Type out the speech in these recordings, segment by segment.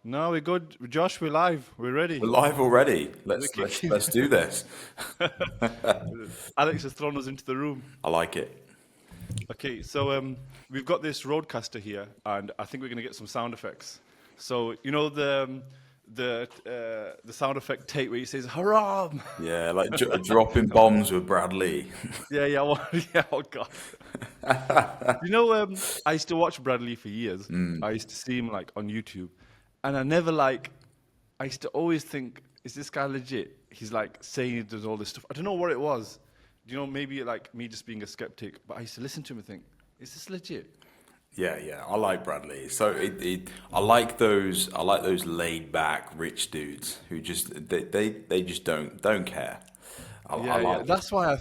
No, we're good. Josh, we're live. We're ready. We're live already. We're Let's kicking. do this. Alex has thrown us into the room. I like it. Okay, so we've got this roadcaster here, and I think we're going to get some sound effects. So you know the sound effect tape where he says "haram." Yeah, like dropping bombs with Bradley. Yeah, yeah, yeah. Oh God. I used to watch Bradley for years. I used to see him like on YouTube, and I never like. I used to always think, is this guy legit? He's like saying he does all this stuff. I don't know what it was. Maybe like me just being a skeptic, but I used to listen to him and think, is this legit? Yeah, I like Bradley. So I like those. I like those laid back rich dudes who just they just don't care. I Yeah, yeah. like. That's why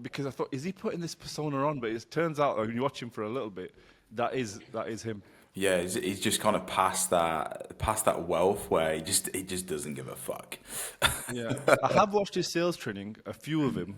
because I thought, is he putting this persona on? But it turns out, when you watch him for a little bit, that is him. Yeah, he's just kind of past that wealth where he just doesn't give a fuck. Yeah, I have watched his sales training, a few of him.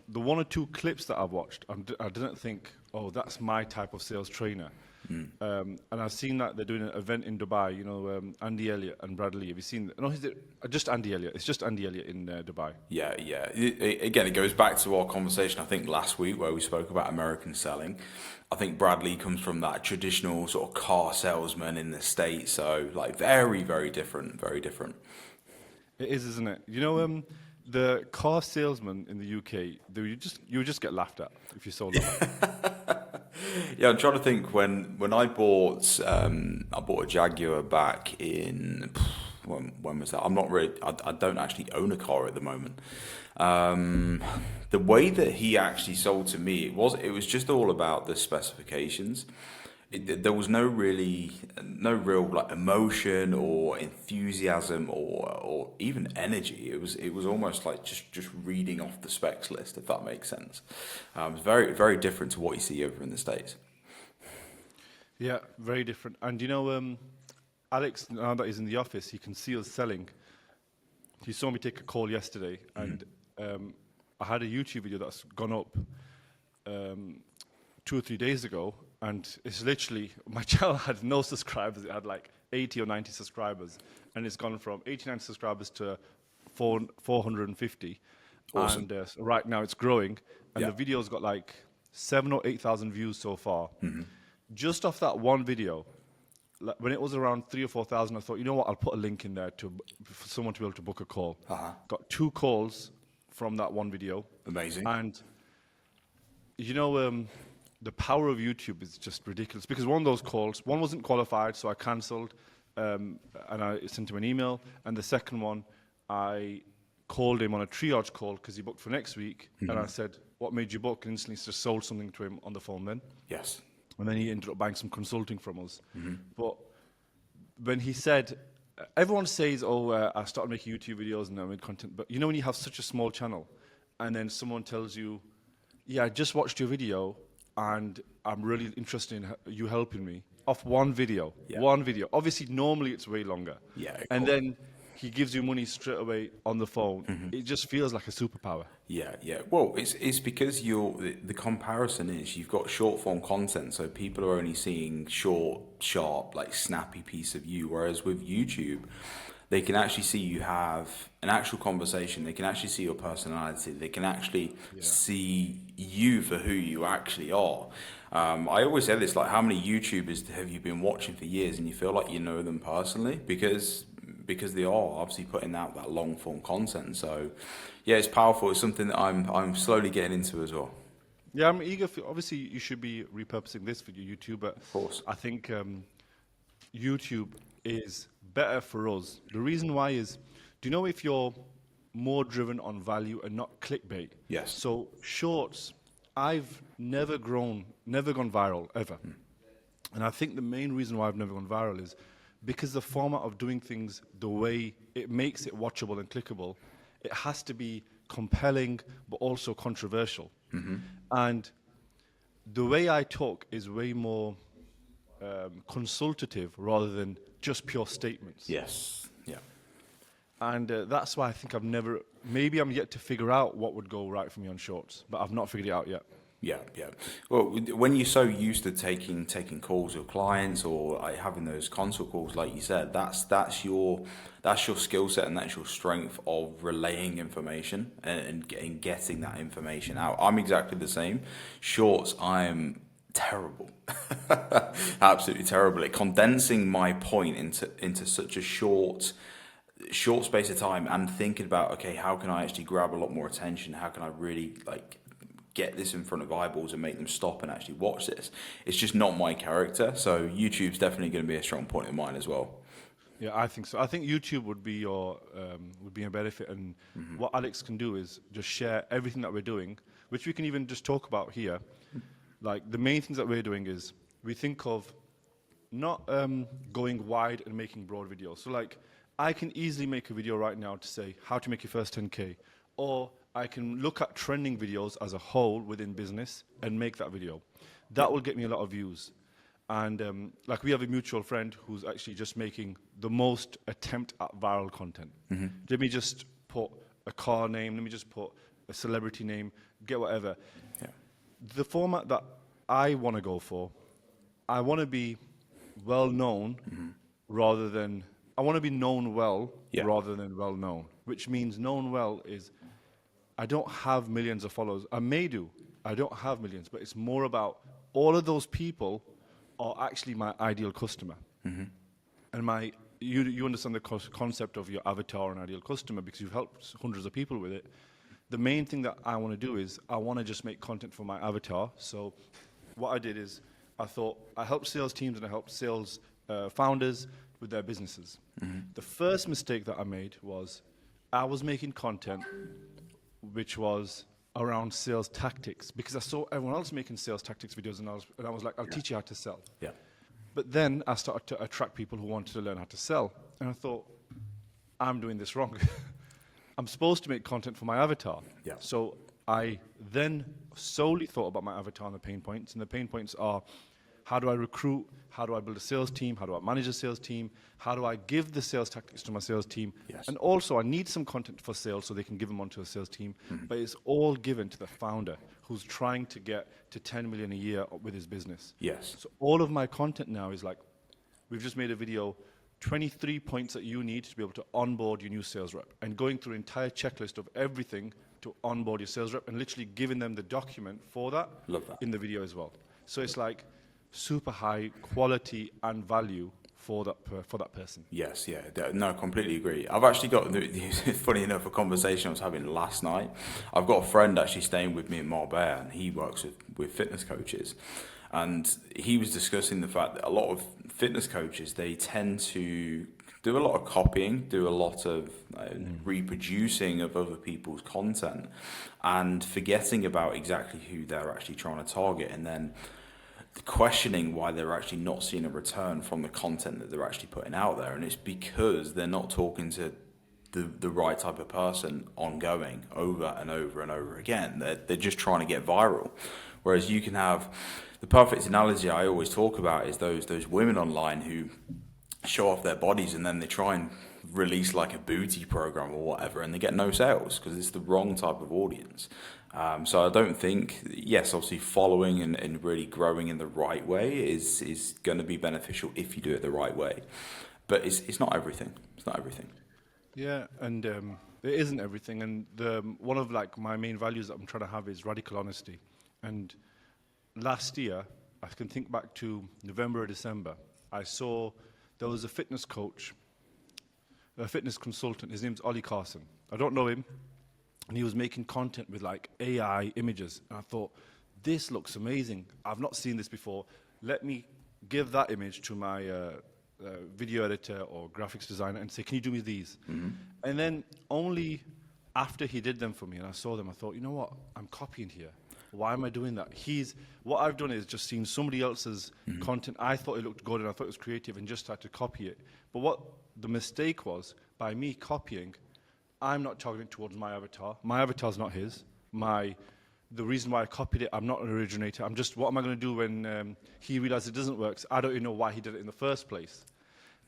The one or two clips that I've watched, I didn't think, oh, that's my type of sales trainer. And I've seen that they're doing an event in Dubai. Andy Elliott and Bradley. Have you seen? No, is it just Andy Elliott? It's just Andy Elliott in Dubai. Yeah. Again, it goes back to our conversation, I think, last week where we spoke about American selling. I think Bradley comes from that traditional sort of car salesman in the States. So, like, very, very different, very different. It is, isn't it? The car salesman in the UK, you would just get laughed at if you sold them. Yeah, I'm trying to think when I bought a Jaguar back in when was that? I'm not really. I don't actually own a car at the moment. The way that he actually sold to me, it was just all about the specifications. There was no real like emotion or enthusiasm or even energy. It was almost like just reading off the specs list, if that makes sense. It's very very different to what you see over in the States. Yeah, very different. And Alex, now that he's in the office, he can see us selling. He saw me take a call yesterday, and I had a YouTube video that's gone up 2 or 3 days ago, and it's literally, my channel had no subscribers. It had like 80 or 90 subscribers, and it's gone from 89 subscribers to 450. Awesome. And right now it's growing, and Yeah. the video's got like 7 or 8 thousand views so far. Just off that one video, like, when it was around 3 or 4 thousand, I thought, you know what, I'll put a link in there for someone to be able to book a call. Got 2 calls from that one video. Amazing. And the power of YouTube is just ridiculous, because one of those calls, one wasn't qualified, so I cancelled, and I sent him an email. And the second one, I called him on a triage call because he booked for next week, and I said, what made you book? And instantly just sold something to him on the phone then. Yes. And then he ended up buying some consulting from us. But when he said, everyone says, I started making YouTube videos and I made content. But when you have such a small channel, and then someone tells you, yeah, I just watched your video and I'm really interested in you helping me, off one video. Yeah. One video. Obviously, normally it's way longer. Yeah, of And course. then he gives you money straight away on the phone. It just feels like a superpower. Yeah. Well, it's because the comparison is you've got short form content, so people are only seeing short, sharp, like snappy piece of you. Whereas with YouTube, they can actually see you have an actual conversation. They can actually see your personality. They can actually see you for who you actually are. I always say this, like, how many YouTubers have you been watching for years and you feel like you know them personally because they are obviously putting out that long form content. So yeah, it's powerful. It's something that I'm slowly getting into as well. Yeah, I'm eager for, obviously you should be repurposing this for your YouTube, but Of course. I think YouTube is better for us. The reason why is, do you know, if you're more driven on value and not clickbait? Yes. So shorts, I've never gone viral ever. And I think the main reason why I've never gone viral is because the format of doing things, the way it makes it watchable and clickable, it has to be compelling but also controversial. And the way I talk is way more consultative rather than just pure statements. Yes. Yeah. And that's why I think maybe I'm yet to figure out what would go right for me on shorts, but I've not figured it out yet. Yeah, yeah. Well, when you're so used to taking calls with clients or having those consult calls, like you said, that's your skill set and that's your strength of relaying information and getting that information out. I'm exactly the same. Shorts, I'm terrible, absolutely terrible at condensing my point into such a short space of time and thinking about, okay, how can I actually grab a lot more attention? How can I really like get this in front of eyeballs and make them stop and actually watch this? It's just not my character. So YouTube's definitely going to be a strong point of mine as well. Yeah, I think so. I think YouTube would be a benefit, and what Alex can do is just share everything that we're doing, which we can even just talk about here. Like the main things that we're doing is we think of not going wide and making broad videos. So like I can easily make a video right now to say how to make your first 10K, or I can look at trending videos as a whole within business and make that video. That will get me a lot of views. And like we have a mutual friend who's actually just making the most attempt at viral content. Let me just put a car name, let me just put a celebrity name, get whatever. Yeah. The format that I want to go for, I want to be well known rather than, I want to be known well Yeah. rather than well known, which means known well is I don't have millions of followers. I may do. I don't have millions, but it's more about all of those people are actually my ideal customer. And you understand the concept of your avatar and ideal customer because you've helped hundreds of people with it. The main thing that I want to do is I want to just make content for my avatar. So what I did is I thought I helped sales teams and I helped sales founders with their businesses. The first mistake that I made was I was making content which was around sales tactics because I saw everyone else making sales tactics videos and I was like, I'll teach you how to sell. Yeah. But then I started to attract people who wanted to learn how to sell. And I thought, I'm doing this wrong. I'm supposed to make content for my avatar. Yeah. So I then solely thought about my avatar and the pain points. And the pain points are, how do I recruit? How do I build a sales team? How do I manage a sales team? How do I give the sales tactics to my sales team? Yes. And also, I need some content for sales so they can give them onto a sales team. But it's all given to the founder who's trying to get to 10 million a year with his business. Yes. So all of my content now is like, we've just made a video, 23 points that you need to be able to onboard your new sales rep, and going through an entire checklist of everything to onboard your sales rep and literally giving them the document for that, Love that. in the video as well. So it's like super high quality and value for that person. Yes, yeah, no, completely agree. I've actually got, funny enough, a conversation I was having last night. I've got a friend actually staying with me in Marbella, and he works with fitness coaches. And he was discussing the fact that a lot of fitness coaches, they tend to do a lot of copying, do a lot of reproducing of other people's content, and forgetting about exactly who they're actually trying to target, and then questioning why they're actually not seeing a return from the content that they're actually putting out there. And it's because they're not talking to the right type of person ongoing over and over and over again. They're just trying to get viral. Whereas you can have, the perfect analogy I always talk about is those women online who show off their bodies and then they try and release like a booty program or whatever, and they get no sales because it's the wrong type of audience. So I don't think, yes, obviously following and really growing in the right way is going to be beneficial if you do it the right way. But it's not everything. It's not everything. Yeah, and it isn't everything. And one of like my main values that I'm trying to have is radical honesty. And last year, I can think back to November or December, I saw there was a fitness coach, a fitness consultant. His name's Ollie Carson. I don't know him. And he was making content with like AI images. And I thought, this looks amazing. I've not seen this before. Let me give that image to my video editor or graphics designer and say, can you do me these? And then only after he did them for me and I saw them, I thought, you know what? I'm copying here. Why am I doing that? What I've done is just seen somebody else's content. I thought it looked good and I thought it was creative and just started to copy it. But what the mistake was, by me copying, I'm not targeting towards my avatar. My avatar's not his. The reason why I copied it, I'm not an originator. I'm just, what am I going to do when he realizes it doesn't work? So I don't even know why he did it in the first place.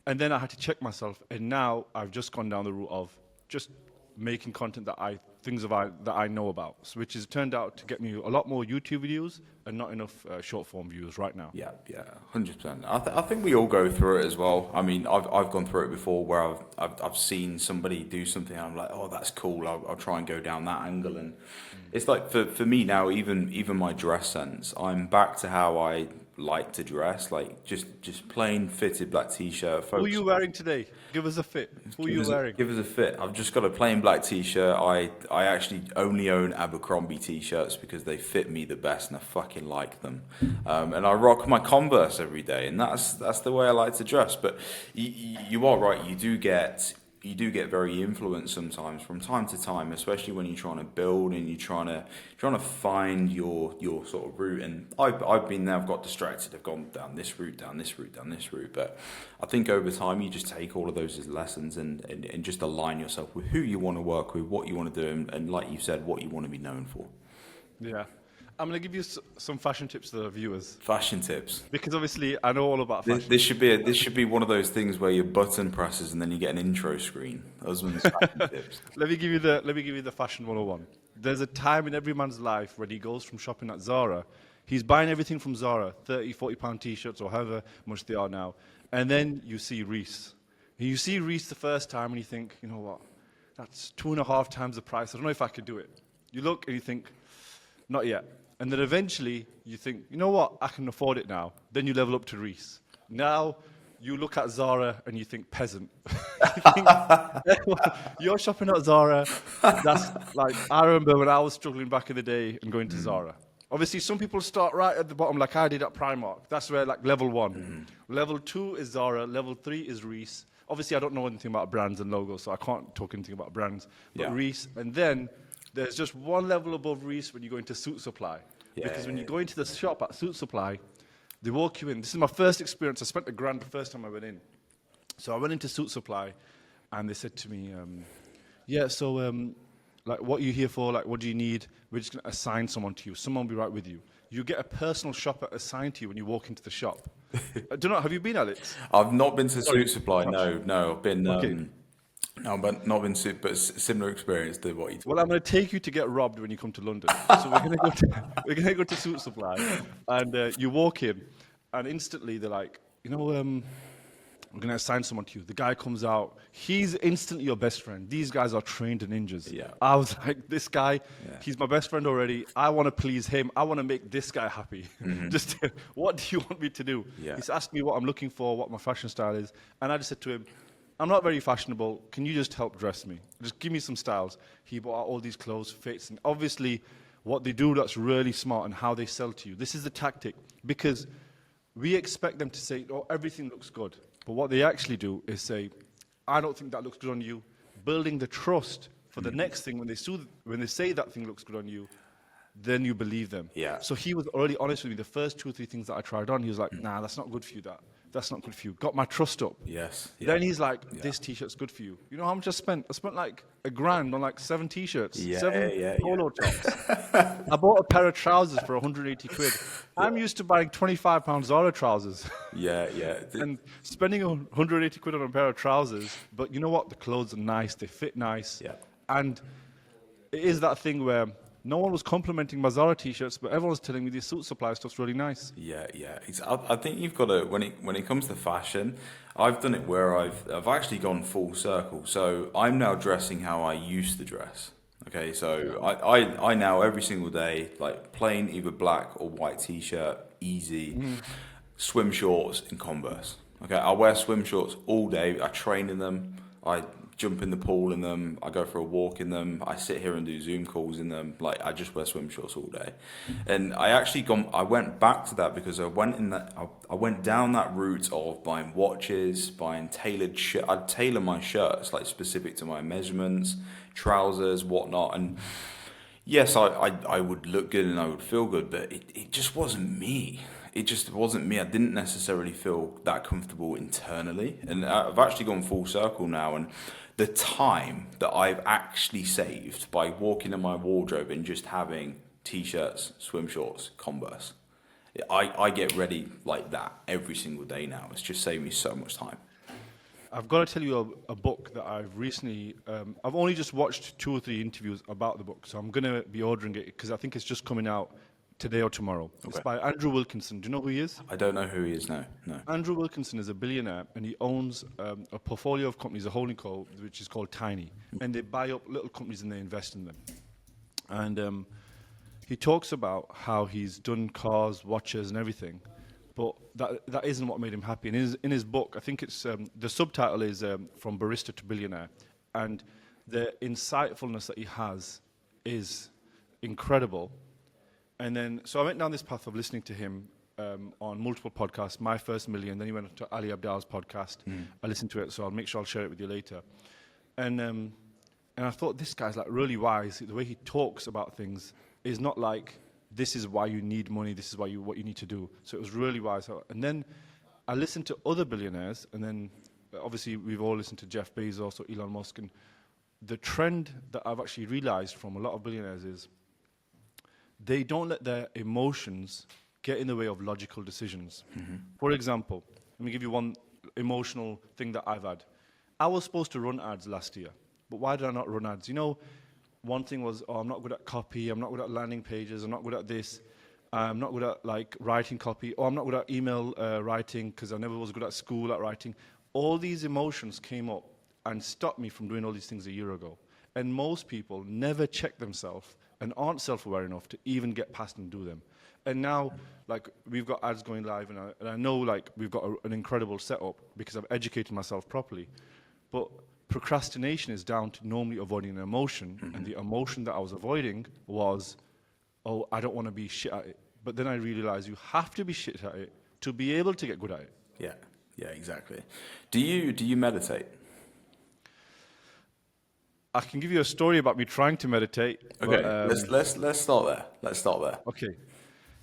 And then I had to check myself. And now I've just gone down the route of just making content that I know about, which has turned out to get me a lot more YouTube videos and not enough short form views right now. Yeah, yeah, 100%. I think we all go through it as well. I mean, I've gone through it before where I've seen somebody do something and I'm like, oh, that's cool. I'll try and go down that angle. And it's like for me now, even my dress sense, I'm back to how I like to dress, like just plain fitted black t-shirt. Who are you wearing today? Give us a fit. Who are you wearing? Give us a fit. I've just got a plain black t-shirt. I actually only own Abercrombie t-shirts because they fit me the best and I fucking like them. And I rock my Converse every day, and that's the way I like to dress. But you are right. You do get very influenced sometimes from time to time, especially when you're trying to build and you're trying to find your sort of route. And I've been there. I've got distracted. I've gone down this route, down this route, down this route. But I think over time you just take all of those as lessons and just align yourself with who you want to work with, what you want to do, and like you said, what you want to be known for. Yeah. I'm going to give you some fashion tips to the viewers. Fashion tips. Because obviously I know all about fashion. This should be one of those things where your button presses and then you get an intro screen. Usman's fashion tips. Let me give you the fashion 101. There's a time in every man's life when he goes from shopping at Zara, he's buying everything from Zara, 30, 40 pound t-shirts or however much they are now. And then you see Reese. And you see Reese the first time and you think, you know what? That's 2.5 times the price. I don't know if I could do it. You look and you think, not yet. And then eventually you think, you know what, I can afford it now. Then you level up to Reese. Now you look at Zara and you think peasant. You think, you're shopping at Zara. That's like, I remember when I was struggling back in the day and going to Zara. Obviously, some people start right at the bottom like I did at Primark. That's where like level 1. Level 2 is Zara. Level 3 is Reese. Obviously, I don't know anything about brands and logos, so I can't talk anything about brands. But Reese, and then there's just one level above Reese when you go into Suit Supply. Because when you go into the shop at Suit Supply, they walk you in. This is my first experience. I spent $1,000 the first time I went in. So I went into Suit Supply, and they said to me, like, what are you here for? Like, what do you need? We're just going to assign someone to you. Someone will be right with you. You get a personal shopper assigned to you when you walk into the shop. Have you been, Alex? I've not been to Suit Supply. No, I've been. Okay. No, but not been but similar experience to what you. Well, I'm going to take you to get robbed when you come to London. So we're going to go to Suit Supply, and you walk in, and instantly they're like, we're going to assign someone to you. The guy comes out. He's instantly your best friend. These guys are trained ninjas. Yeah. I was like, this guy, he's my best friend already. I want to please him. I want to make this guy happy. What do you want me to do? Yeah. He's asked me what I'm looking for, what my fashion style is. And I just said to him, I'm not very fashionable. Can you just help dress me? Just give me some styles. He bought out all these clothes, fits, and obviously what they do that's really smart and how they sell to you. This is the tactic, because we expect them to say, oh, everything looks good. But what they actually do is say, I don't think that looks good on you, building the trust for the next thing. When they say that thing looks good on you, then you believe them. Yeah. So he was already honest with me. The first 2 or 3 things that I tried on, he was like, nah, that's not good for you, that's not good for you. Got my trust up. Yes. Yeah. Then he's like, this t-shirt's good for you. You know how much I spent? I spent like $1,000 on like 7 t-shirts, 7 polo tops. I bought a pair of trousers for 180 quid. I'm used to buying £25 Zara trousers. Yeah. And spending 180 quid on a pair of trousers. But you know what? The clothes are nice. They fit nice. Yeah. And it is that thing where no one was complimenting my Zara t-shirts, but everyone's telling me this Suit Supply stuff's really nice. Yeah. I think you've got to when it comes to fashion, I've done it where I've actually gone full circle. So I'm now dressing how I used to dress. Okay, so I now every single day like plain either black or white t-shirt, easy, swim shorts and Converse. Okay, I wear swim shorts all day. I train in them. I jump in the pool in them. I go for a walk in them. I sit here and do Zoom calls in them. Like I just wear swim shorts all day. And I went back to that because I went down that route of buying watches, buying tailored shirt. I'd tailor my shirts like specific to my measurements, trousers, whatnot. And yes, I would look good and I would feel good, but it just wasn't me. It just wasn't me. I didn't necessarily feel that comfortable internally. And I've actually gone full circle now. And the time that I've actually saved by walking in my wardrobe and just having t-shirts, swim shorts, Converse, I get ready like that every single day now. It's just saved me so much time. I've got to tell you a book that I've recently, I've only just watched 2 or 3 interviews about the book, so I'm going to be ordering it because I think it's just coming out today or tomorrow. It's Okay. by Andrew Wilkinson. Do you know who he is? I don't know who he is. No, no. Andrew Wilkinson is a billionaire, and he owns a portfolio of companies, a holding co, which is called Tiny, and they buy up little companies and they invest in them. And he talks about how he's done cars, watches, and everything, but that isn't what made him happy. And in his book, I think it's the subtitle is From Barista to Billionaire, and the insightfulness that he has is incredible. And then, so I went down this path of listening to him on multiple podcasts, My First Million, then he went to Ali Abdal's podcast. I listened to it, so I'll make sure I'll share it with you later. And I thought, this guy's like really wise. The way he talks about things is not like, this is why you need money, this is what you need to do. So it was really wise. And then I listened to other billionaires, and then obviously we've all listened to Jeff Bezos or Elon Musk, and the trend that I've actually realized from a lot of billionaires is they don't let their emotions get in the way of logical decisions. For example, let me give you one emotional thing that I've had. I was supposed to run ads last year, but why did I not run ads? You know, one thing was, oh, I'm not good at copy, I'm not good at landing pages, I'm not good at this, I'm not good at like writing copy, or I'm not good at email writing because I never was good at school at writing. All these emotions came up and stopped me from doing all these things a year ago. And most people never check themselves and aren't self-aware enough to even get past and do them. And now, like, we've got ads going live, and I know, like, we've got an incredible setup because I've educated myself properly. But procrastination is down to normally avoiding an emotion, and the emotion that I was avoiding was, oh, I don't want to be shit at it. But then I realized you have to be shit at it to be able to get good at it. Yeah, exactly. Do you meditate? I can give you a story about me trying to meditate. Okay, but, let's start there. Let's start there. Okay.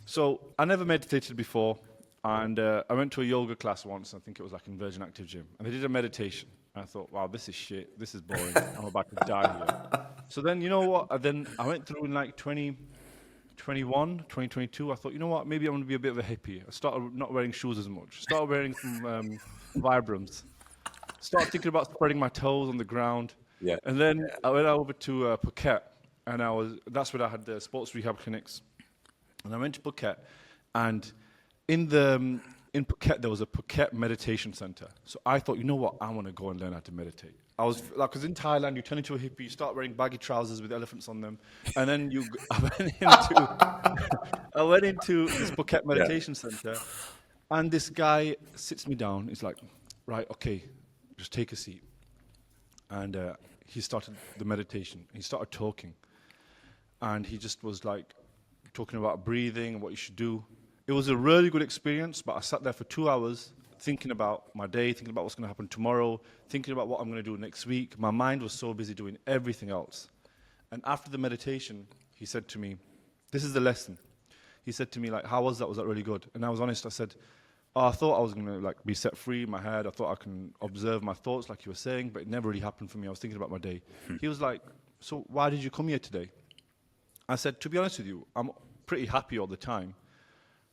So I never meditated before, and I went to a yoga class once. I think it was like in Virgin Active Gym, and they did a meditation. And I thought, wow, this is shit. This is boring. I'm about to die here. So then, you know what? Then I went through in like 2021, 2022. I thought, you know what? Maybe I'm going to be a bit of a hippie. I started not wearing shoes as much. Started wearing some Vibrams. Started thinking about spreading my toes on the ground. Yeah. And then I went over to Phuket, and that's where I had the sports rehab clinics. And I went to Phuket, and in Phuket there was a Phuket meditation center. So I thought, you know what, I want to go and learn how to meditate. I was like, because in Thailand you turn into a hippie, you start wearing baggy trousers with elephants on them, and then I went into this Phuket meditation center, and this guy sits me down. He's like, right, okay, just take a seat. And he started the meditation. He started talking. And he just was like talking about breathing and what you should do. It was a really good experience, but I sat there for 2 hours thinking about my day, thinking about what's going to happen tomorrow, thinking about what I'm going to do next week. My mind was so busy doing everything else. And after the meditation, he said to me, this is the lesson. He said to me, like, how was that? Was that really good? And I was honest. I said, oh, I thought I was going to like be set free in my head. I thought I can observe my thoughts like you were saying, but it never really happened for me. I was thinking about my day. He was like, so why did you come here today? I said, to be honest with you, I'm pretty happy all the time.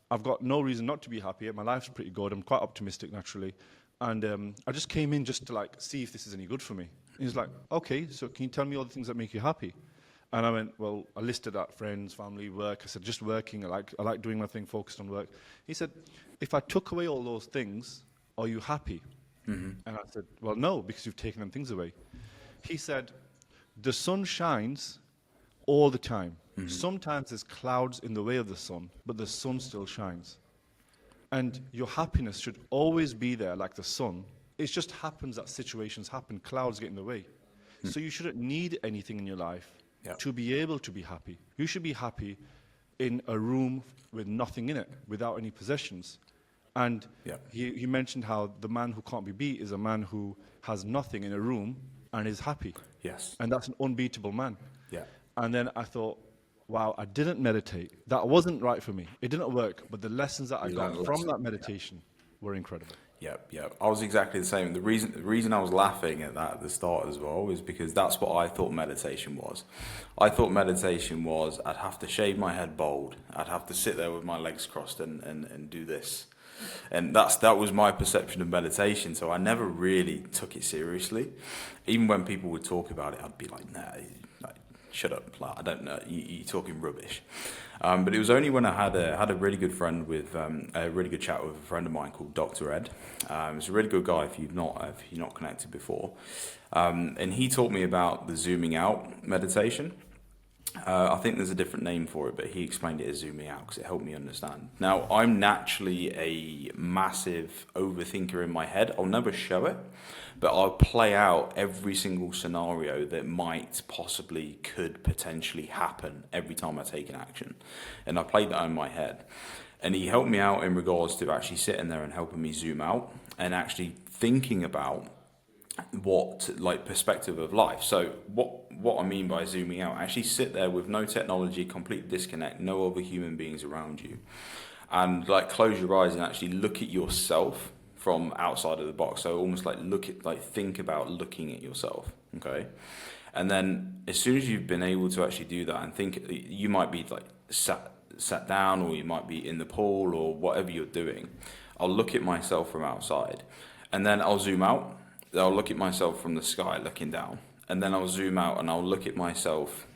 I've got no reason not to be happy. My life's pretty good. I'm quite optimistic naturally. And I just came in just to like see if this is any good for me. He was like, okay, so can you tell me all the things that make you happy? And I went, well, I listed out friends, family, work. I said, just working. I like doing my thing, focused on work. He said, if I took away all those things, are you happy? And I said, well, no, because you've taken them things away. He said, the sun shines all the time. Sometimes there's clouds in the way of the sun, but the sun still shines. And your happiness should always be there like the sun. It just happens that situations happen, clouds get in the way. So you shouldn't need anything in your life to be able to be happy. You should be happy in a room with nothing in it, without any possessions. And he mentioned how the man who can't be beat is a man who has nothing in a room and is happy. Yes. And that's an unbeatable man. Yeah. And then I thought, wow, I didn't meditate. That wasn't right for me. It didn't work. But the lessons that I got from that meditation were incredible. Yep. I was exactly the same. The reason I was laughing at that at the start as well is because that's what I thought meditation was. I thought meditation was I'd have to shave my head bald. I'd have to sit there with my legs crossed and do this. And that was my perception of meditation. So I never really took it seriously. Even when people would talk about it, I'd be like, nah, like, shut up, like, I don't know, you're talking rubbish. But it was only when I had a really good friend with a really good chat with a friend of mine called Dr. Ed. He's a really good guy if you're not connected before, and he taught me about the zooming out meditation. I think there's a different name for it, but he explained it as zooming out because it helped me understand. Now, I'm naturally a massive overthinker in my head. I'll never show it, but I'll play out every single scenario that might possibly could potentially happen every time I take an action. And I played that in my head. And he helped me out in regards to actually sitting there and helping me zoom out and actually thinking about what like perspective of life. So what I mean by zooming out, actually sit there with no technology, complete disconnect, no other human beings around you, and like close your eyes and actually look at yourself from outside of the box. So almost like think about looking at yourself, okay? And then as soon as you've been able to actually do that and think, you might be like sat down, or you might be in the pool, or whatever you're doing. I'll look at myself from outside, and then I'll zoom out. I'll look at myself from the sky looking down, and then I'll zoom out and I'll look at myself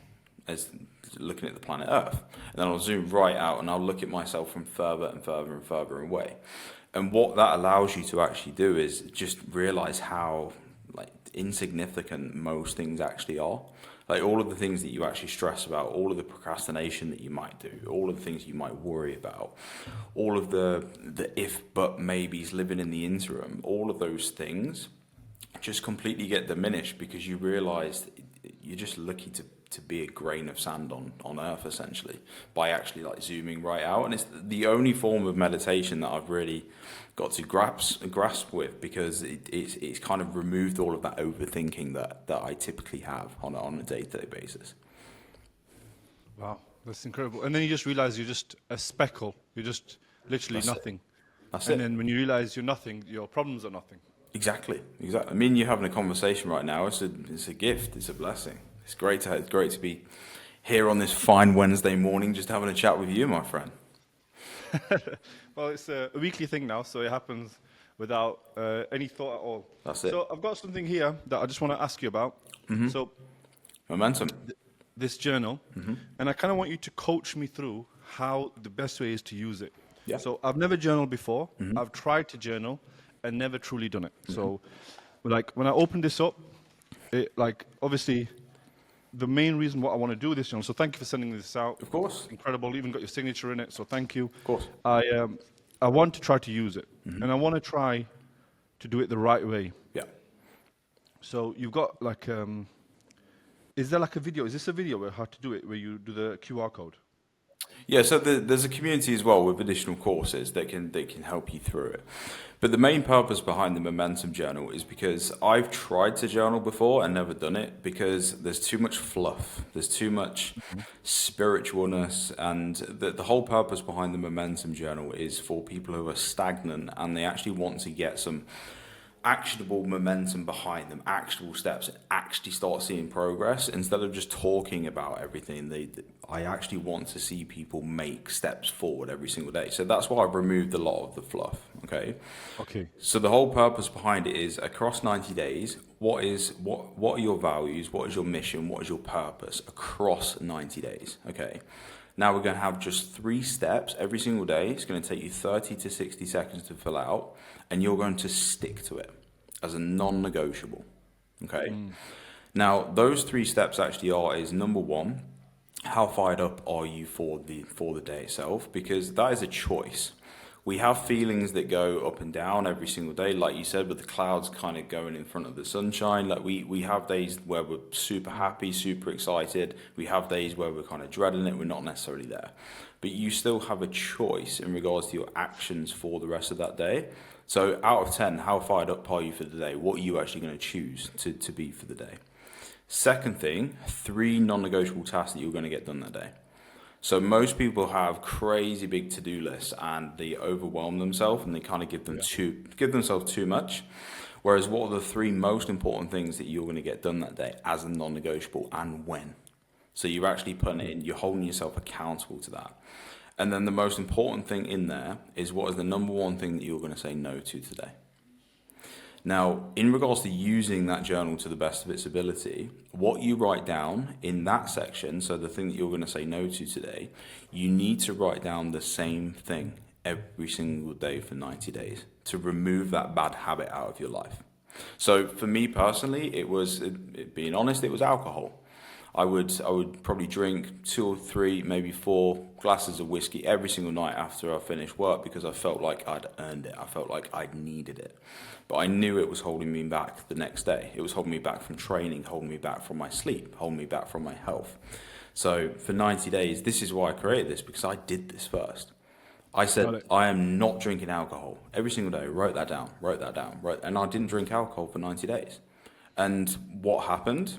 as looking at the planet Earth, and then I'll zoom right out and I'll look at myself from further and further and further away. And what that allows you to actually do is just realize how like insignificant most things actually are. Like all of the things that you actually stress about, all of the procrastination that you might do, all of the things you might worry about, all of the if but maybes living in the interim, all of those things just completely get diminished because you realize you're just lucky to be a grain of sand on earth, essentially, by actually like zooming right out. And it's the only form of meditation that I've really got to grasp with, because it's kind of removed all of that overthinking that I typically have on a day-to-day basis. Wow, that's incredible. And then you just realize you're just a speckle. You're just literally nothing. That's and it. then when you realize you're nothing, your problems are nothing. Exactly. I mean, you're having a conversation right now. It's a gift. It's a blessing. It's great to be here on this fine Wednesday morning, just having a chat with you, my friend. Well, it's a weekly thing now, so it happens without any thought at all. That's it. So I've got something here that I just want to ask you about. Mm-hmm. So momentum. This journal, and I kind of want you to coach me through how the best way is to use it. Yeah. So I've never journaled before. I've tried to journal and never truly done it. So, like when I opened this up, obviously, the main reason what I want to do this journal. So thank you for sending this out. Of course. Incredible. Even got your signature in it. So thank you. Of course. I want to try to use it, and I want to try to do it the right way. Yeah. So you've got like, is there like a video? Is this a video where how to do it, where you do the QR code? Yeah, so there's a community as well with additional courses that can help you through it. But the main purpose behind the Momentum Journal is because I've tried to journal before and never done it because there's too much fluff, there's too much spiritualness, and the whole purpose behind the Momentum Journal is for people who are stagnant and they actually want to get some actionable momentum behind them, actionable steps, and actually start seeing progress instead of just talking about everything. I actually want to see people make steps forward every single day. So that's why I've removed a lot of the fluff. Okay. So the whole purpose behind it is across 90 days, what are your values? What is your mission? What is your purpose across 90 days? Okay. Now we're going to have just 3 steps every single day. It's going to take you 30 to 60 seconds to fill out, and you're going to stick to it as a non-negotiable. Okay. Now those 3 steps actually is number 1, how fired up are you for the day itself? Because that is a choice. We have feelings that go up and down every single day, like you said, with the clouds kind of going in front of the sunshine. Like we have days where we're super happy, super excited. We have days where we're kind of dreading it. We're not necessarily there. But you still have a choice in regards to your actions for the rest of that day. So out of 10, how fired up are you for the day? What are you actually going to choose to be for the day? Second thing, 3 non-negotiable tasks that you're going to get done that day. So most people have crazy big to-do lists and they overwhelm themselves and they kind of give themselves too much. Whereas what are the 3 most important things that you're going to get done that day as a non-negotiable, and when? So you're actually putting it in, you're holding yourself accountable to that. And then the most important thing in there is what is the number one thing that you're going to say no to today. Now, in regards to using that journal to the best of its ability, what you write down in that section, so the thing that you're going to say no to today, you need to write down the same thing every single day for 90 days to remove that bad habit out of your life. So for me personally, it was, being honest, it was alcohol. I would probably drink 2 or 3, maybe 4 glasses of whiskey every single night after I finished work because I felt like I'd earned it. I felt like I'd needed it. But I knew it was holding me back the next day. It was holding me back from training, holding me back from my sleep, holding me back from my health. So for 90 days, this is why I created this, because I did this first. I said, I am not drinking alcohol every single day. Wrote that down, and I didn't drink alcohol for 90 days. And what happened?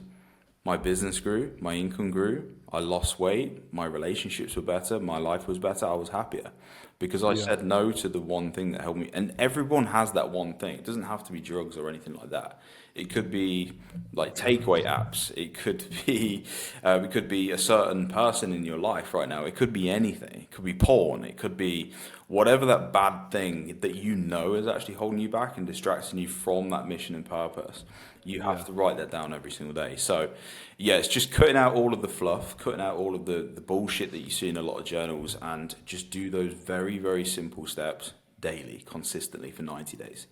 My business grew, my income grew, I lost weight, my relationships were better, my life was better, I was happier. Because I said no to the one thing that helped me. And everyone has that one thing. It doesn't have to be drugs or anything like that. It could be like takeaway apps. It could be a certain person in your life right now. It could be anything. It could be porn. It could be whatever that bad thing that you know is actually holding you back and distracting you from that mission and purpose. You have to write that down every single day. So, yeah, it's just cutting out all of the fluff, cutting out all of the bullshit that you see in a lot of journals, and just do those very, very simple steps daily, consistently for 90 days.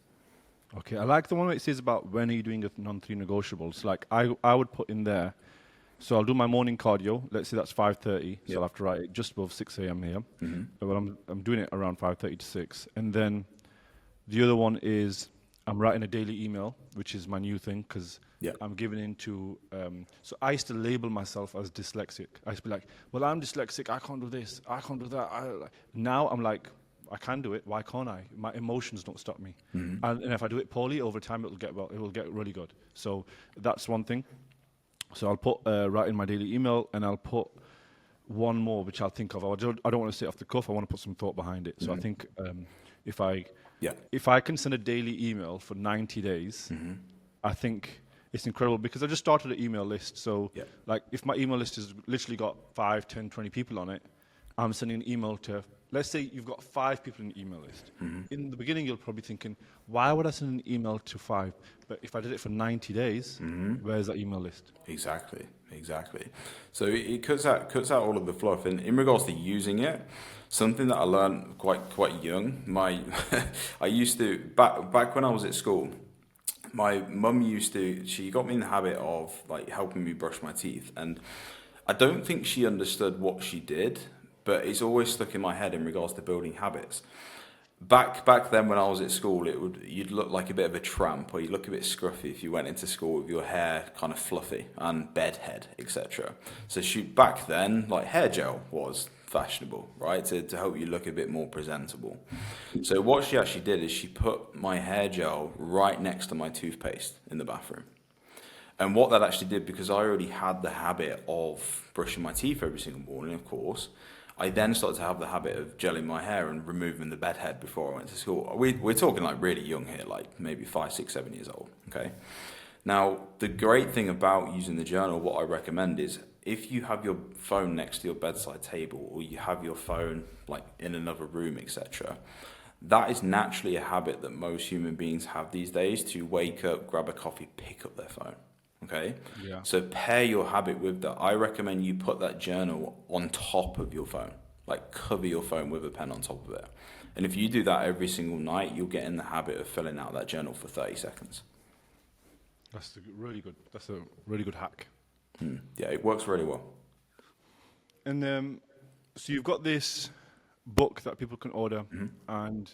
Okay, I like the one where it says about when are you doing a non-3 negotiables. Like I would put in there, so I'll do my morning cardio. Let's say that's 5:30, so I'll have to write it just above 6 a.m. here. Well, I'm doing it around 5:30 to 6, and then the other one is I'm writing a daily email, which is my new thing because I'm giving into. So I used to label myself as dyslexic. I used to be like, "Well, I'm dyslexic. I can't do this. I can't do that." Now I'm like, I can do it. Why can't I? My emotions don't stop me. And if I do it poorly over time, it will get really good. So that's one thing. So I'll put write in my daily email, and I'll put one more, which I'll think of. I don't want to say off the cuff. I want to put some thought behind it. So I think if I can send a daily email for 90 days, I think it's incredible because I just started an email list. So like if my email list has literally got 5, 10, 20 people on it, I'm sending an email to, let's say you've got 5 people in the email list. In the beginning, you'll probably thinking, why would I send an email to 5? But if I did it for 90 days, where's that email list? Exactly. So it cuts out all of the fluff. And in regards to using it, something that I learned quite young, I used to, back when I was at school, my mum she got me in the habit of like helping me brush my teeth. And I don't think she understood what she did, but it's always stuck in my head in regards to building habits. Back then when I was at school, you'd look like a bit of a tramp, or you'd look a bit scruffy if you went into school with your hair kind of fluffy and bedhead, etc. So back then, like hair gel was fashionable, right? To help you look a bit more presentable. So what she actually did is she put my hair gel right next to my toothpaste in the bathroom. And what that actually did, because I already had the habit of brushing my teeth every single morning, of course, I then started to have the habit of gelling my hair and removing the bedhead before I went to school. We're talking like really young here, like maybe 5, 6, 7 years old, okay? Now, the great thing about using the journal, what I recommend is if you have your phone next to your bedside table, or you have your phone like in another room, etc., that is naturally a habit that most human beings have these days, to wake up, grab a coffee, pick up their phone. Okay? Yeah. So pair your habit with that. I recommend you put that journal on top of your phone. Like cover your phone with a pen on top of it. And if you do that every single night, you'll get in the habit of filling out that journal for 30 seconds. That's a really good hack. Yeah, it works really well. And so you've got this book that people can order, and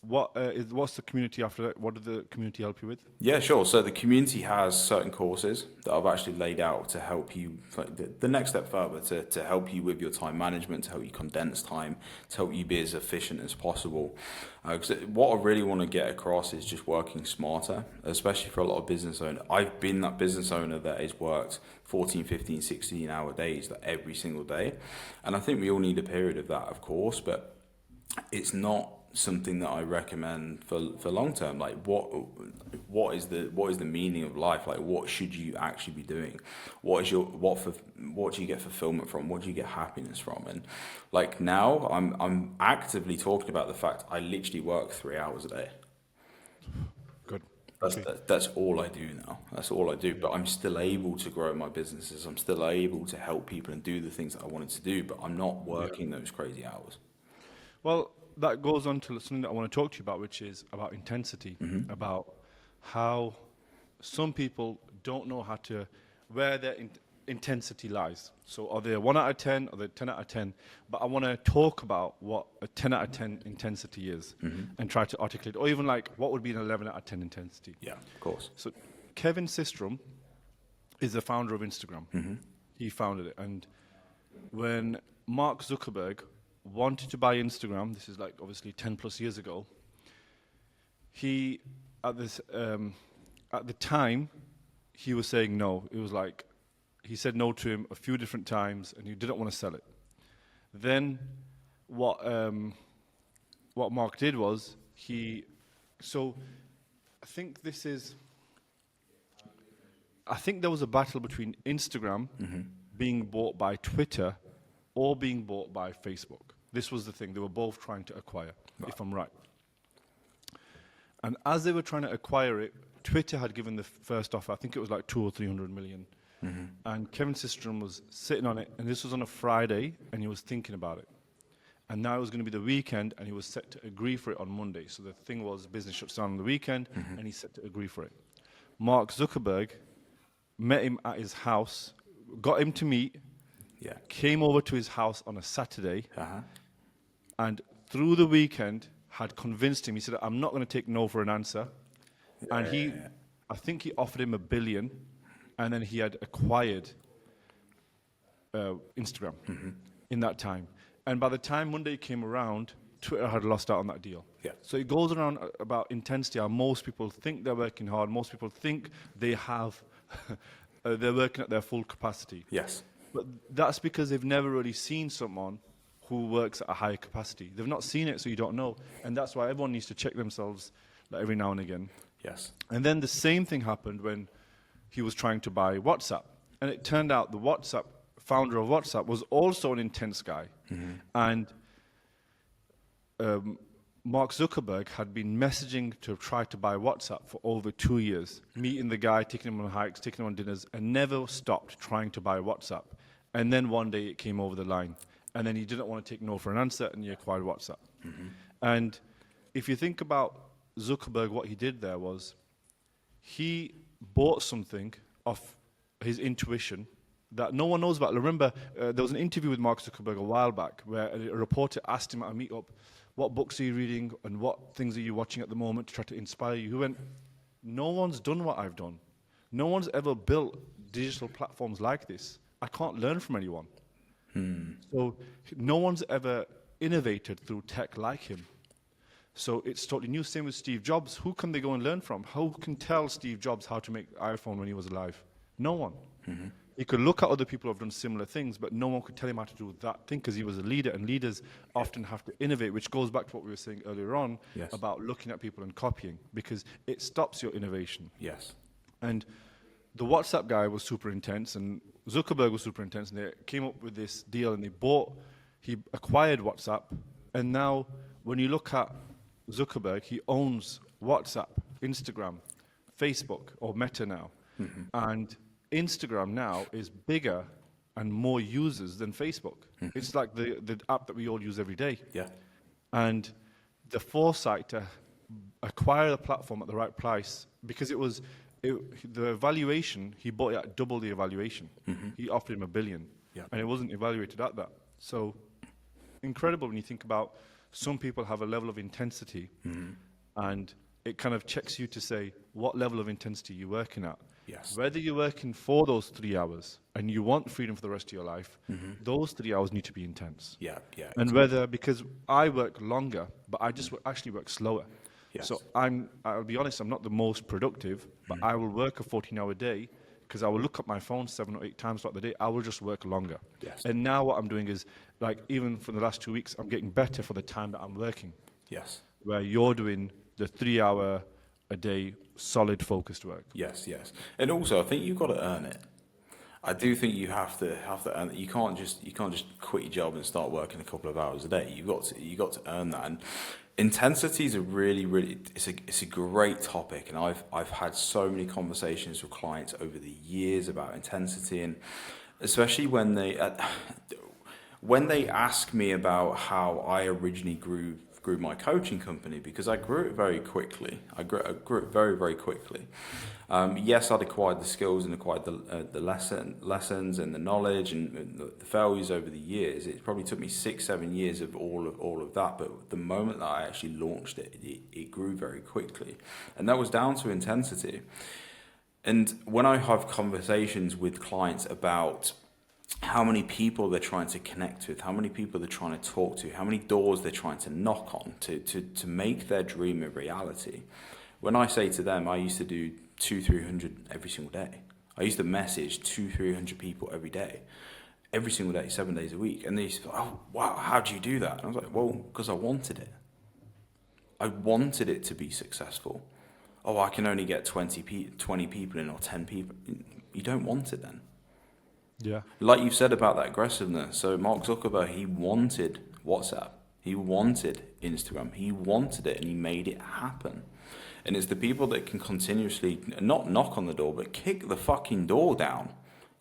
what's the community after that? What did the community help you with? Yeah, sure. So the community has certain courses that I've actually laid out to help you, like the next step further, to help you with your time management, to help you condense time, to help you be as efficient as possible. Because what I really want to get across is just working smarter, especially for a lot of business owners. I've been that business owner that has worked 14, 15, 16-hour days every single day. And I think we all need a period of that, of course, but it's not something that I recommend for long term. Like what is the meaning of life? Like what should you actually be doing? What do you get fulfillment from? What do you get happiness from? And like now I'm actively talking about the fact I literally work 3 hours a day. Good. That's Okay. that's all I do now. That's all I do. But I'm still able to grow my businesses. I'm still able to help people and do the things that I wanted to do. But I'm not Yeah. working those crazy hours. Well, that goes on to something that I want to talk to you about, which is about intensity, about how some people don't know how to, where their intensity lies. So are they a 1 out of 10 or they 10 out of 10? But I want to talk about what a 10 out of 10 intensity is and try to articulate, or even like what would be an 11 out of 10 intensity. Yeah, of course. So Kevin Systrom is the founder of Instagram. He founded it. And when Mark Zuckerberg wanted to buy Instagram, this is like obviously 10 plus years ago, he, at the time, he was saying no. It was like, he said no to him a few different times and he didn't want to sell it. Then what Mark did was so I think there was a battle between Instagram being bought by Twitter or being bought by Facebook. This was the thing. They were both trying to acquire, if I'm right. And as they were trying to acquire it, Twitter had given the first offer. I think it was like 200 or 300 million. And Kevin Systrom was sitting on it, and this was on a Friday, and he was thinking about it. And now it was going to be the weekend, and he was set to agree for it on Monday. So the thing was, business shuts down on the weekend, and he's set to agree for it. Mark Zuckerberg met him at his house, got him to meet, came over to his house on a Saturday, and through the weekend had convinced him. He said, I'm not going to take no for an answer. And I think he offered him $1 billion, and then he had acquired Instagram in that time. And by the time Monday came around, Twitter had lost out on that deal. Yeah. So it goes around about intensity. How most people think they're working hard. Most people think they have, they're working at their full capacity. Yes. But that's because they've never really seen someone who works at a higher capacity. They've not seen it, so you don't know. And that's why everyone needs to check themselves like, every now and again. Yes. And then the same thing happened when he was trying to buy WhatsApp. And it turned out the founder of WhatsApp was also an intense guy. And Mark Zuckerberg had been messaging to try to buy WhatsApp for over 2 years, meeting the guy, taking him on hikes, taking him on dinners, and never stopped trying to buy WhatsApp. And then one day it came over the line. And then he didn't want to take no for an answer, and he acquired WhatsApp. And if you think about Zuckerberg, what he did there was he bought something off his intuition that no one knows about. Remember, there was an interview with Mark Zuckerberg a while back where a reporter asked him at a meetup, what books are you reading and what things are you watching at the moment to try to inspire you? He went, no one's done what I've done. No one's ever built digital platforms like this. I can't learn from anyone. So no one's ever innovated through tech like him. So it's totally new. Same with Steve Jobs. Who can they go and learn from? Who can tell Steve Jobs how to make iPhone when he was alive? No one. He could look at other people who have done similar things, but no one could tell him how to do that thing because he was a leader, and leaders often have to innovate, which goes back to what we were saying earlier on about looking at people and copying, because it stops your innovation. Yes. And the WhatsApp guy was super intense, and Zuckerberg was super intense, and they came up with this deal, and he acquired WhatsApp, and now when you look at Zuckerberg, he owns WhatsApp, Instagram, Facebook, or Meta now, and Instagram now is bigger and more users than Facebook. It's like the app that we all use every day. Yeah. And the foresight to acquire the platform at the right price, because the valuation, he bought it at double the evaluation. He offered him $1 billion, and it wasn't evaluated at that. So incredible when you think about some people have a level of intensity, and it kind of checks you to say what level of intensity you're working at. Yes. Whether you're working for those 3 hours and you want freedom for the rest of your life, those 3 hours need to be intense. Yeah. And whether, because I work longer, but I just actually work slower. Yes. So I'll be honest, I'm not the most productive, but I will work a 14-hour day because I will look at my phone 7 or 8 times throughout the day. I will just work longer. Yes. And now what I'm doing is, like, even for the last 2 weeks, I'm getting better for the time that I'm working. Yes. where you're doing the 3 hour a day solid focused work. Yes, yes. And also, I think you've got to earn it. I do think you have to earn it. You can't just quit your job and start working a couple of hours a day. You got to earn that. And intensity is a really it's a great topic. And I've had so many conversations with clients over the years about intensity, and especially when they ask me about how I originally grew my coaching company, because I grew it very quickly. I grew it very quickly. Yes, I'd acquired the skills and acquired the lessons and the knowledge and the failures over the years. It probably took me 6-7 years of all of that. But the moment that I actually launched it, it grew very quickly, and that was down to intensity. And when I have conversations with clients about how many people they're trying to connect with, how many people they're trying to talk to, how many doors they're trying to knock on to make their dream a reality. When I say to them, I used to do 200-300 every single day. I used to message 200-300 people every day, every single day, 7 days a week. And they used to, oh, wow, how do you do that? And I was like, well, because I wanted it. I wanted it to be successful. Oh, I can only get 20 people in or 10 people. You don't want it then. Yeah. Like you said about that aggressiveness. So Mark Zuckerberg, he wanted WhatsApp. He wanted Instagram. He wanted it, and he made it happen. And it's the people that can continuously not knock on the door, but kick the fucking door down.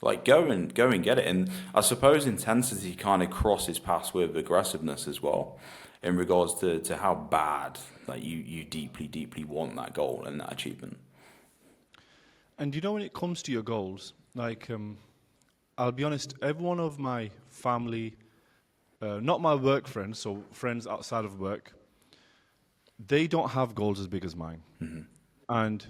Like go and get it. And I suppose intensity kind of crosses paths with aggressiveness as well, in regards to how bad like you deeply want that goal and that achievement. And you know, when it comes to your goals, like I'll be honest, every one of my family, not my work friends, so friends outside of work, they don't have goals as big as mine. Mm-hmm. And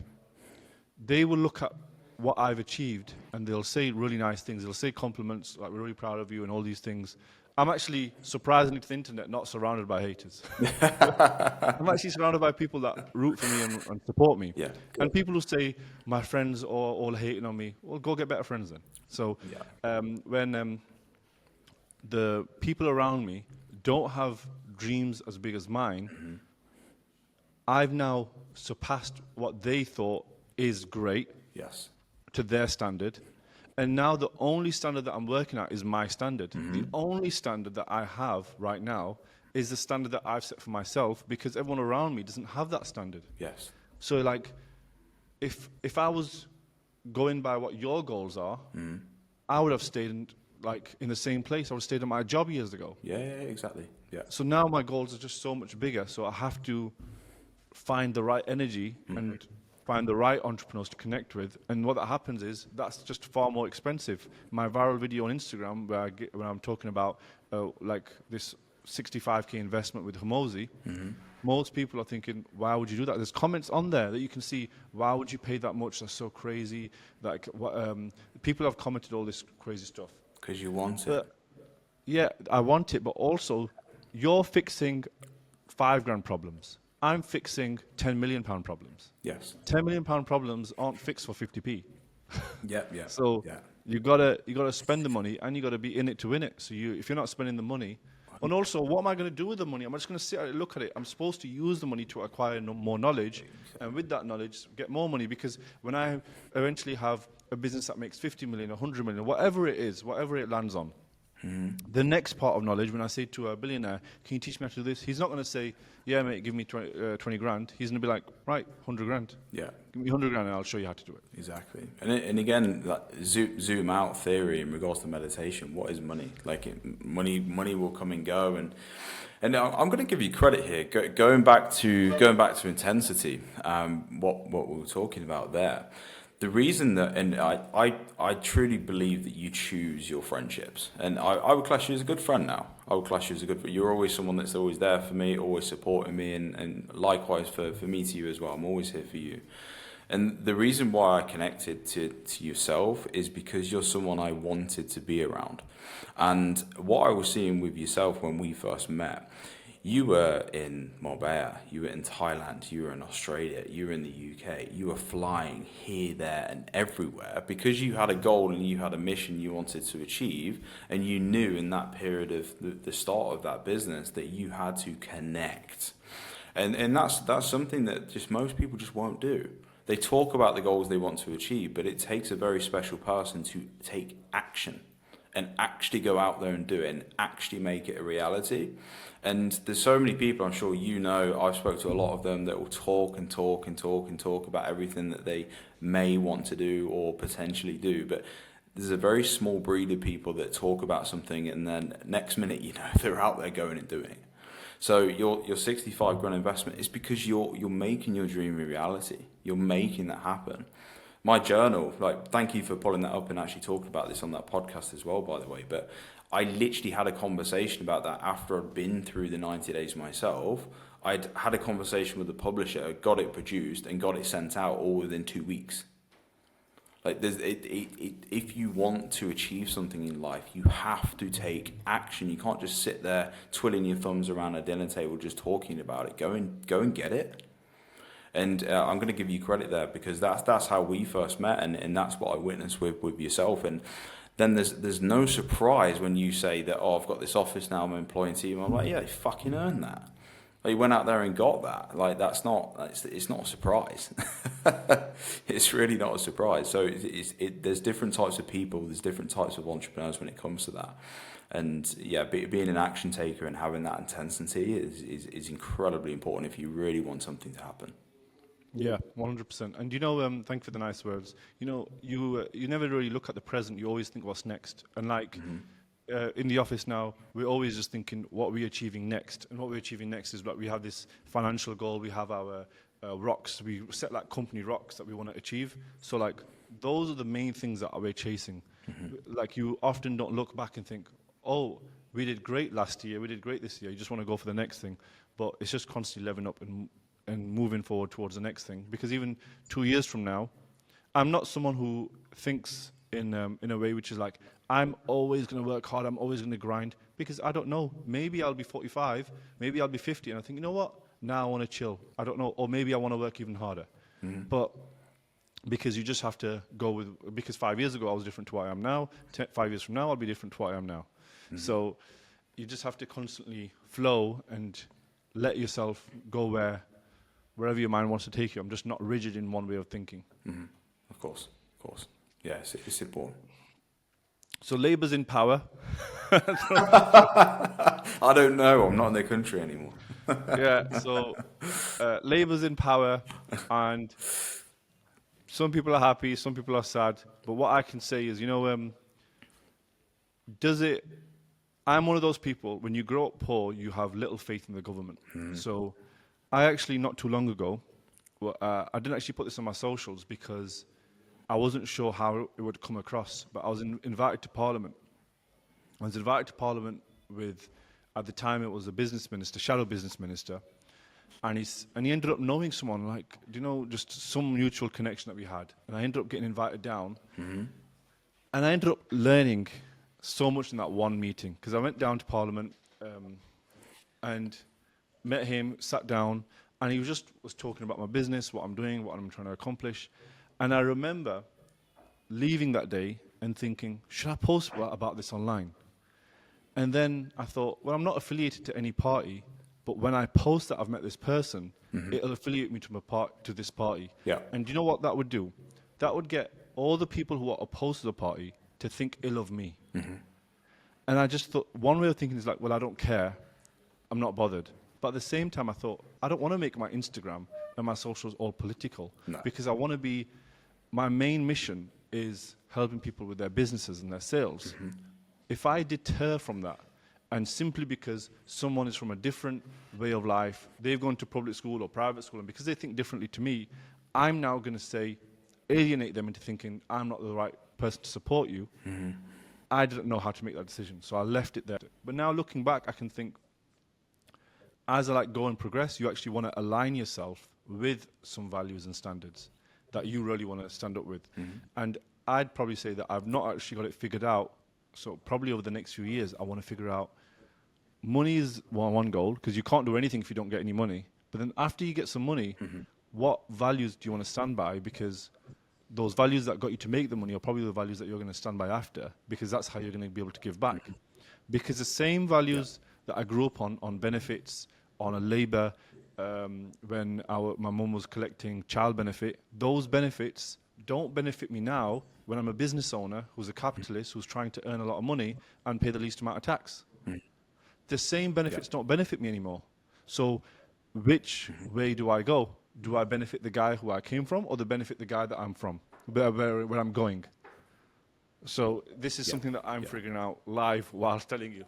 they will look at what I've achieved and they'll say really nice things. They'll say compliments, like, we're really proud of you and all these things. I'm actually, surprisingly to the internet, not surrounded by haters. I'm actually surrounded by people that root for me and support me. Yeah. And people who say, my friends are all hating on me, well, go get better friends then. So when the people around me don't have dreams as big as mine, mm-hmm. I've now surpassed what they thought is great to their standard. And now the only standard that I'm working at is my standard. Mm-hmm. The only standard that I have right now is the standard that I've set for myself, because everyone around me doesn't have that standard. Yes. So like, if I was going by what your goals are, I would have stayed in the same place. I would have stayed at my job years ago. Yeah, exactly. Yeah. So now my goals are just so much bigger. So I have to find the right energy and find the right entrepreneurs to connect with. And what that happens is that's just far more expensive. My viral video on Instagram where I'm talking about like this 65k investment with Hormozi, most people are thinking, why would you do that? There's comments on there that you can see, why would you pay that much? That's so crazy. Like, people have commented all this crazy stuff. Because you want it. Yeah, I want it, but also you're fixing £5,000 problems. I'm fixing £10 million problems. Yes. £10 million problems aren't fixed for 50p. Yeah. So you gotta spend the money, and you gotta be in it to win it. So if you're not spending the money, and also, what am I going to do with the money? I'm just going to sit at it, look at it. I'm supposed to use the money to acquire more knowledge, and with that knowledge, get more money. Because when I eventually have a business that makes 50 million, 100 million, whatever it is, whatever it lands on, the next part of knowledge, when I say to a billionaire, can you teach me how to do this? He's not going to say, yeah, mate, give me 20 grand. He's going to be like, right, 100 grand. Yeah. Give me 100 grand and I'll show you how to do it. Exactly. And again, like zoom out theory in regards to meditation. What is money? Like money will come and go. And I'm going to give you credit here. Going back to intensity, what we were talking about there. The reason that, and I truly believe that you choose your friendships, and I would class you as a good friend now. I would class you as a good friend. You're always someone that's always there for me, always supporting me, and likewise for me to you as well. I'm always here for you. And the reason why I connected to yourself is because you're someone I wanted to be around. And what I was seeing with yourself when we first met, you were in Marbella, you were in Thailand, you were in Australia, you were in the UK, you were flying here, there, and everywhere because you had a goal and you had a mission you wanted to achieve, and you knew in that period of the start of that business that you had to connect. And that's something that just most people just won't do. They talk about the goals they want to achieve, but it takes a very special person to take action and actually go out there and do it and actually make it a reality. And there's so many people, I'm sure you know, I've spoke to a lot of them that will talk and talk and talk and talk about everything that they may want to do or potentially do. But there's a very small breed of people that talk about something and then next minute, you know, they're out there going and doing it. So your 65 grand investment is because you're making your dream a reality. You're making that happen. My journal, like, thank you for pulling that up and actually talking about this on that podcast as well, by the way. But I literally had a conversation about that after I'd been through the 90 days myself. I'd had a conversation with the publisher, got it produced and got it sent out all within 2 weeks. Like, if you want to achieve something in life, you have to take action. You can't just sit there twiddling your thumbs around a dinner table just talking about it. Go and get it. And I'm going to give you credit there because that's how we first met, and that's what I witnessed with yourself. And then there's no surprise when you say that, oh, I've got this office now, I'm employing team. I'm like, yeah, you fucking earned that. Like, you went out there and got that. Like, it's not a surprise. It's really not a surprise. So there's different types of people, there's different types of entrepreneurs when it comes to that. And yeah, being an action taker and having that intensity is incredibly important if you really want something to happen. Yeah, 100%. And you know, thank you for the nice words. You know, you never really look at the present. You always think what's next. And like in the office now, we're always just thinking what we're achieving next. And what we're achieving next is like we have this financial goal. We have our rocks. We set like company rocks that we want to achieve. So like those are the main things that we're chasing. Like you often don't look back and think, oh, we did great last year. We did great this year. You just want to go for the next thing. But it's just constantly leveling up and moving forward towards the next thing. Because even 2 years from now, I'm not someone who thinks in a way which is like, I'm always going to work hard, I'm always going to grind, because I don't know. Maybe I'll be 45, maybe I'll be 50, and I think, you know what? Now I want to chill. I don't know. Or maybe I want to work even harder. But because you just have to go with, because 5 years ago I was different to what I am now, 5 years from now I'll be different to what I am now. So you just have to constantly flow and let yourself go wherever your mind wants to take you. I'm just not rigid in one way of thinking. Of course. Yeah, it's important. So Labour's in power. I don't know. I'm not in the country anymore. Yeah, so Labour's in power, and some people are happy, some people are sad. But what I can say is, you know, I'm one of those people, when you grow up poor, you have little faith in the government. So I actually, not too long ago, I didn't actually put this on my socials because I wasn't sure how it would come across, but I was invited to Parliament. I was invited to Parliament with, at the time it was a business minister, shadow business minister, and he ended up knowing someone, like, you know, just some mutual connection that we had. And I ended up getting invited down, and I ended up learning so much in that one meeting, because I went down to Parliament and met him, sat down, and he was talking about my business, what I'm doing, what I'm trying to accomplish. And I remember leaving that day and thinking, should I post about this online? And then I thought, well, I'm not affiliated to any party, but when I post that I've met this person, it'll affiliate me to this party. Yeah. And do you know what that would do? That would get all the people who are opposed to the party to think ill of me. And I just thought, one way of thinking is like, well, I don't care. I'm not bothered. But at the same time, I thought, I don't want to make my Instagram and my socials all political. No. Because I want to be, my main mission is helping people with their businesses and their sales. If I deter from that, and simply because someone is from a different way of life, they've gone to public school or private school, and because they think differently to me, I'm now going to alienate them into thinking I'm not the right person to support you. I didn't know how to make that decision, so I left it there. But now looking back, I can think, as I go and progress, you actually want to align yourself with some values and standards that you really want to stand up with. And I'd probably say that I've not actually got it figured out. So probably over the next few years, I want to figure out money is one goal, because you can't do anything if you don't get any money. But then after you get some money, what values do you want to stand by? Because those values that got you to make the money are probably the values that you're going to stand by after, because that's how you're going to be able to give back. Because the same values that I grew up on benefits, on a labor, when my mum was collecting child benefit, those benefits don't benefit me now when I'm a business owner who's a capitalist who's trying to earn a lot of money and pay the least amount of tax. The same benefits don't benefit me anymore. So which way do I go? Do I benefit the guy who I came from, or benefit the guy that I'm from, where I'm going? So this is something that I'm figuring out live whilst telling you.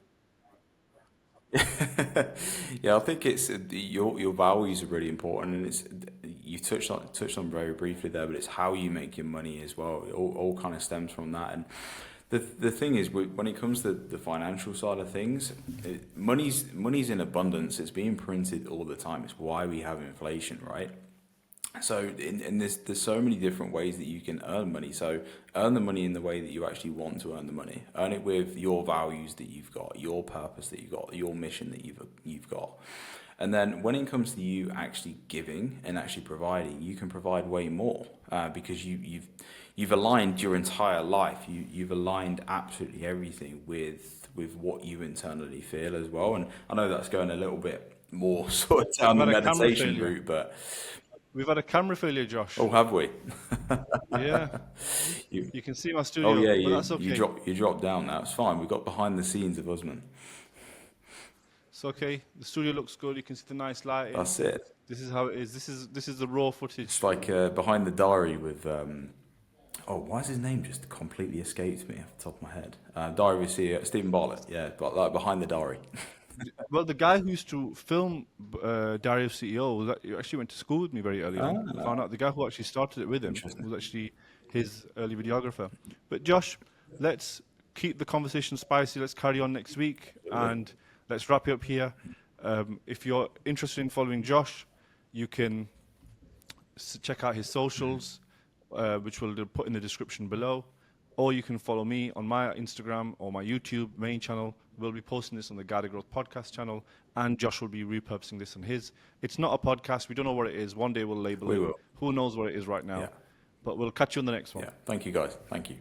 Yeah, I think it's your values are really important, and it's you touched on very briefly there, but it's how you make your money as well. It all kind of stems from that. And the thing is, when it comes to the financial side of things, money's in abundance. It's being printed all the time. It's why we have inflation, right? So there's so many different ways that you can earn money. So earn the money in the way that you actually want to earn the money. Earn it with your values that you've got, your purpose that you've got, your mission that you've got. And then when it comes to you actually giving and actually providing, you can provide way more because you've aligned your entire life. You've aligned absolutely everything with what you internally feel as well. And I know that's going a little bit more sort of down the meditation route, but we've had a camera failure, Josh. Oh, have we? Yeah. You can see my studio. Oh yeah, but that's okay. you dropped down now. It's fine. We've got behind the scenes of Usman. It's okay. The studio looks good. You can see the nice lighting. That's it. This is how it is. This is the raw footage. It's like behind the diary with why is his name just completely escaped me off the top of my head? Diary with Stephen Bartlett. Yeah, but like behind the diary. Well, the guy who used to film Diary of CEO actually went to school with me very early on. I found out the guy who actually started it with him was actually his early videographer. But Josh, let's keep the conversation spicy. Let's carry on next week, and let's wrap it up here. If you're interested in following Josh, you can check out his socials, which we'll put in the description below. Or you can follow me on my Instagram or my YouTube main channel. We'll be posting this on the Guided Growth podcast channel, and Josh will be repurposing this on his. It's not a podcast. We don't know what it is. One day we'll label it. We will. Who knows what it is right now? Yeah. But we'll catch you on the next one. Yeah. Thank you, guys. Thank you.